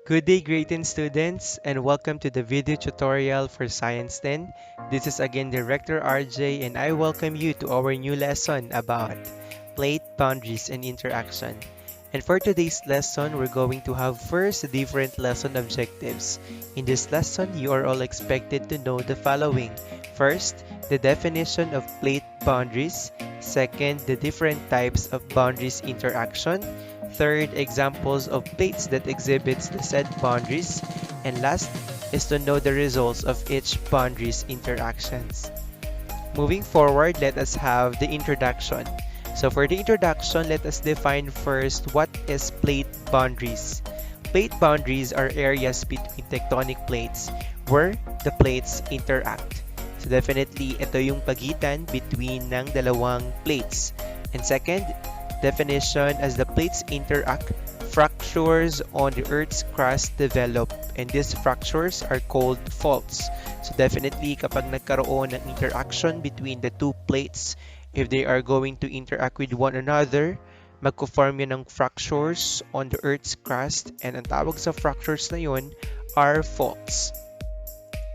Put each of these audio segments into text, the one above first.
Good day, greeting students, and welcome to the video tutorial for Science 10. This is again Director RJ, and I welcome you to our new lesson about plate boundaries and interaction. And for today's lesson, we're going to have first different lesson objectives. In this lesson, you are all expected to know the following. First, the definition of plate boundaries. Second, the different types of boundaries interaction. Third, examples of plates that exhibits the said boundaries. And last is to know the results of each boundaries interactions. Moving forward, let us have the introduction. So for the introduction, let us define first what is plate boundaries. Plate boundaries are areas between tectonic plates where the plates interact. So definitely, ito yung pagitan between ng dalawang plates. And second, definition, as the plates interact, fractures on the Earth's crust develop, and these fractures are called faults. So definitely, kapag nagkaroon ng interaction between the two plates, if they are going to interact with one another, magko-form yun ng fractures on the Earth's crust, and ang tawag sa fractures na yun are faults.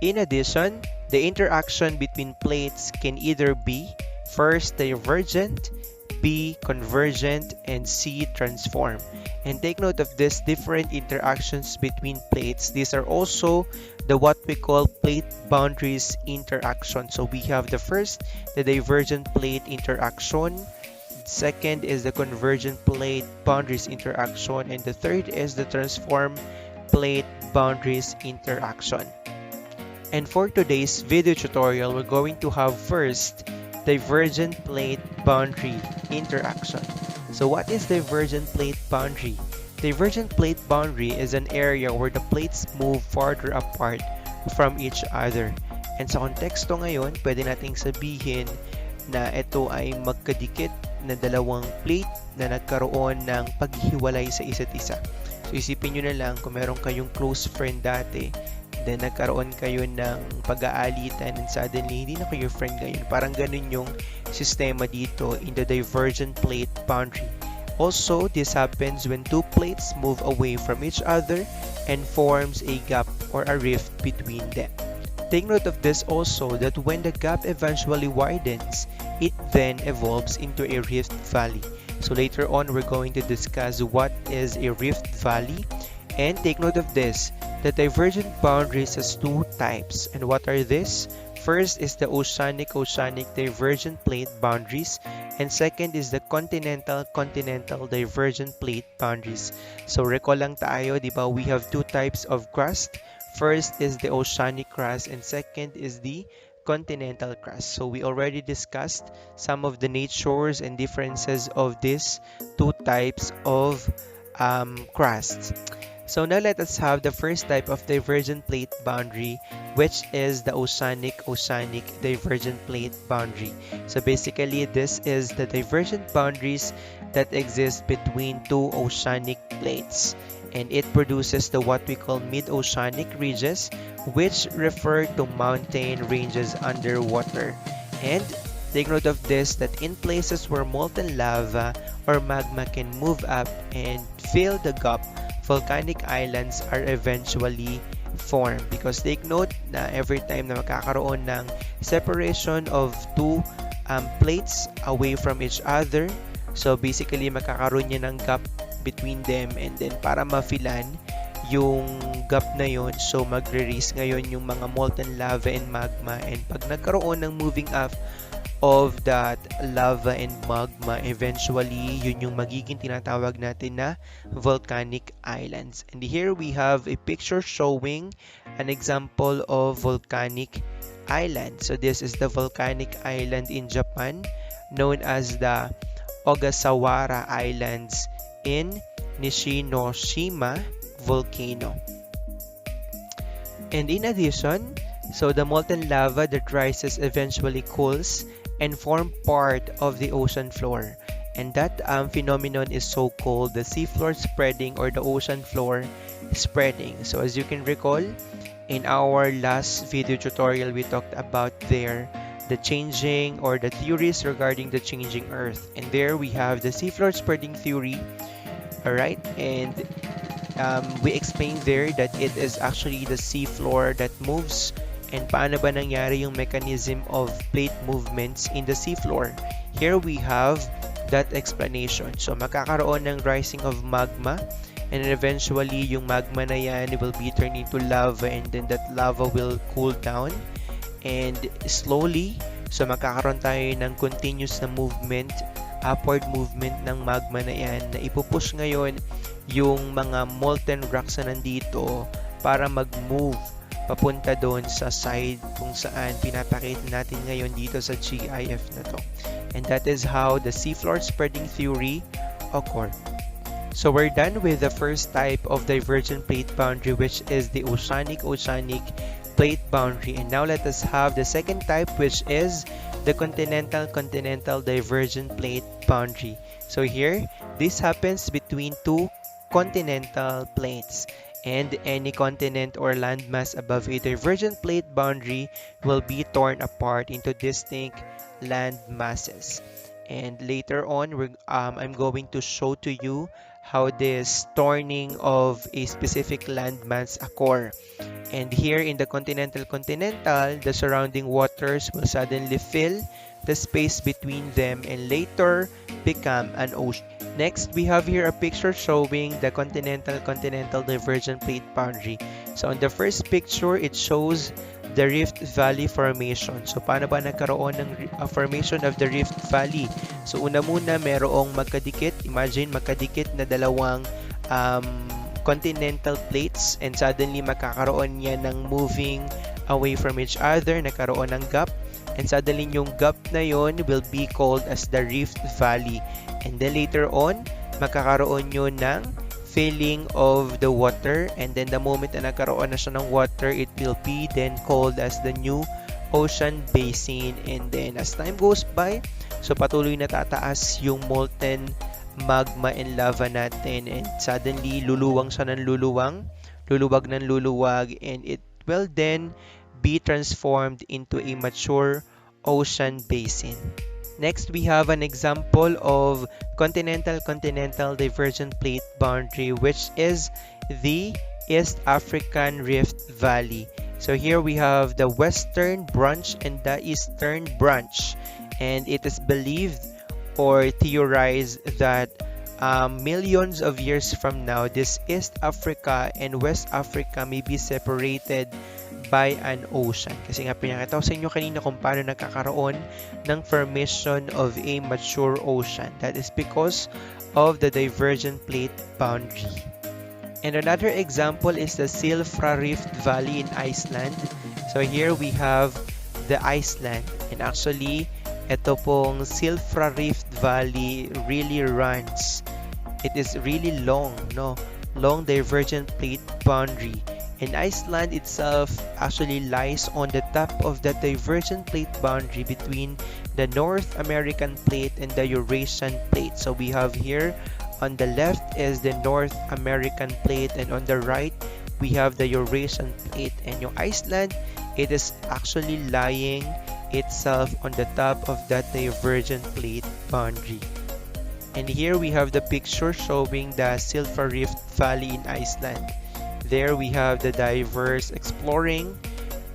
In addition, the interaction between plates can either be first divergent, B, convergent, and C, transform. And take note of this different interactions between plates. These are also the what we call plate boundaries interaction. So we have the first, the divergent plate interaction. Second is the convergent plate boundaries interaction. And the third is the transform plate boundaries interaction. And for today's video tutorial, we're going to have first divergent plate boundary interaction. So what is divergent plate boundary? Divergent plate boundary is an area where the plates move farther apart from each other. And sa konteksto ngayon, pwede nating sabihin na ito ay magkadikit na dalawang plate na nagkaroon ng paghihiwalay sa isa't isa. So isipin nyo na lang kung meron kayong close friend dati, then nagkaroon kayo ng pag-aalitan and suddenly hindi na kayo friend ngayon. Parang ganun yung sistema dito in the divergent plate boundary. Also, this happens when two plates move away from each other and forms a gap or a rift between them. Take note of this also, that when the gap eventually widens, it then evolves into a rift valley. So later on, we're going to discuss what is a rift valley. And take note of this, the divergent boundaries has two types. And what are these? First is the oceanic divergent plate boundaries. And second is the continental divergent plate boundaries. So recall lang tayo, di ba? We have two types of crust. First is the oceanic crust and second is the continental crust. So we already discussed some of the natures and differences of these two types of crusts. So now let us have the first type of divergent plate boundary, which is the oceanic divergent plate boundary. So basically, this is the divergent boundaries that exist between two oceanic plates. And it produces the what we call mid-oceanic ridges, which refer to mountain ranges underwater. And take note of this, that in places where molten lava or magma can move up and fill the gap, volcanic islands are eventually formed. Because take note na every time na magkakaroon ng separation of two plates away from each other, so basically magkakaroon niya ng gap between them, and then para mafilan yung gap na yon, so magre-release ngayon yung mga molten lava and magma, and pag nagkaroon ng moving up of that lava and magma, eventually yun yung magiging tinatawag natin na volcanic islands. And here we have a picture showing an example of volcanic island. So this is the volcanic island in Japan known as the Ogasawara Islands in Nishinoshima volcano. And in addition, so the molten lava that rises eventually cools and form part of the ocean floor. And that phenomenon is so called the seafloor spreading or the ocean floor spreading. So as you can recall, in our last video tutorial, we talked about there the changing or the theories regarding the changing Earth. And there we have the seafloor spreading theory. Alright, and we explained there that it is actually the seafloor that moves. And paano ba nangyari yung mechanism of plate movements in the seafloor? Here we have that explanation. So magkakaroon ng rising of magma, and then eventually yung magma na yan will be turned into lava, and then that lava will cool down and slowly, so magkakaroon tayo ng continuous na movement, upward movement ng magma na yan, na ipupush ngayon yung mga molten rocks na nandito para mag-move papunta doon sa side kung saan pinapakita natin ngayon dito sa GIF na to. And that is how the seafloor spreading theory occur. So we're done with the first type of divergent plate boundary, which is the oceanic plate boundary. And now let us have the second type, which is the continental divergent plate boundary. So here, this happens between two continental plates, and any continent or landmass above a divergent plate boundary will be torn apart into distinct land masses. And later on, I'm going to show to you how this torning of a specific landmass occur. And here in the continental, the surrounding waters will suddenly fill the space between them and later become an ocean. Next, we have here a picture showing the continental divergent plate boundary. So on the first picture, it shows the Rift Valley formation. So paano ba nagkaroon ng formation of the Rift Valley? So una muna, merong magkadikit. Imagine magkadikit na dalawang continental plates, and suddenly magkakaroon yan ng moving away from each other, nagkaroon ng gap, and suddenly yung gap na yon will be called as the Rift Valley. And then later on, magkakaroon yun ng filling of the water, and then the moment na nagkaroon na siya ng water, it will be then called as the new ocean basin. And then as time goes by, so patuloy na tataas yung molten magma and lava natin, and suddenly luluwang siya ng luluwag ng luluwag, and it will then be transformed into a mature ocean basin. Next, we have an example of continental divergent plate boundary, which is the East African Rift Valley. So here we have the western branch and the eastern branch, and it is believed or theorized that millions of years from now, this East Africa and West Africa may be separated by an ocean. Kasi nga pinakita ko sa inyo kanina kung paano nagkakaroon ng formation of a mature ocean. That is because of the divergent plate boundary. And another example is the Silfra Rift Valley in Iceland. So here we have the Iceland, and actually ito pong Silfra Rift Valley really runs. It is really long, no? Long divergent plate boundary. And Iceland itself actually lies on the top of the divergent plate boundary between the North American plate and the Eurasian plate. So we have here on the left is the North American plate, and on the right we have the Eurasian plate. And yung Iceland, it is actually lying itself on the top of that divergent plate boundary. And here we have the picture showing the Silfra Rift Valley in Iceland. There we have the divers exploring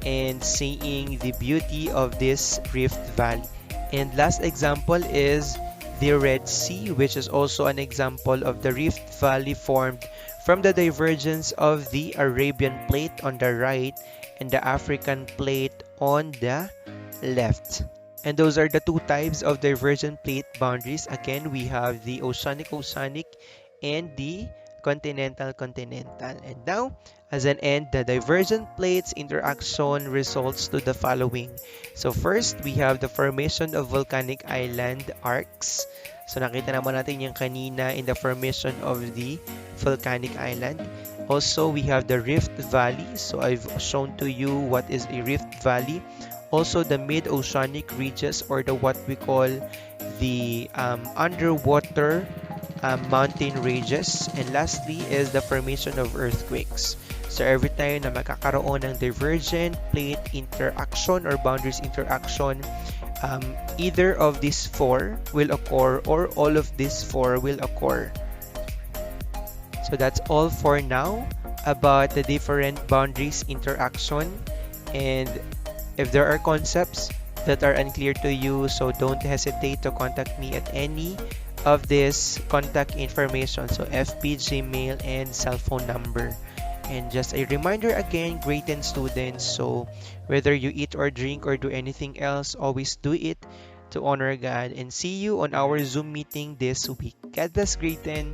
and seeing the beauty of this Rift Valley. And last example is the Red Sea, which is also an example of the Rift Valley formed from the divergence of the Arabian plate on the right and the African plate on the left. And those are the two types of divergent plate boundaries. Again, we have the oceanic and the continental. And now, as an end, the divergent plates interaction results to the following. So first, we have the formation of volcanic island arcs. So nakita naman natin yung kanina in the formation of the volcanic island. Also, we have the Rift Valley. So I've shown to you what is a Rift Valley. Also, the mid-oceanic ridges, or the what we call the underwater mountain ranges. And lastly is the formation of earthquakes. So every time na magkakaroon ng divergent plate interaction or boundaries interaction, either of these four will occur or all of these four will occur. So that's all for now about the different boundaries interaction. And if there are concepts that are unclear to you, so don't hesitate to contact me at any of this contact information. So FB, Gmail, and cell phone number. And just a reminder again, grade 10 students. So whether you eat or drink or do anything else, always do it to honor God. And see you on our Zoom meeting this week. God bless, grade 10.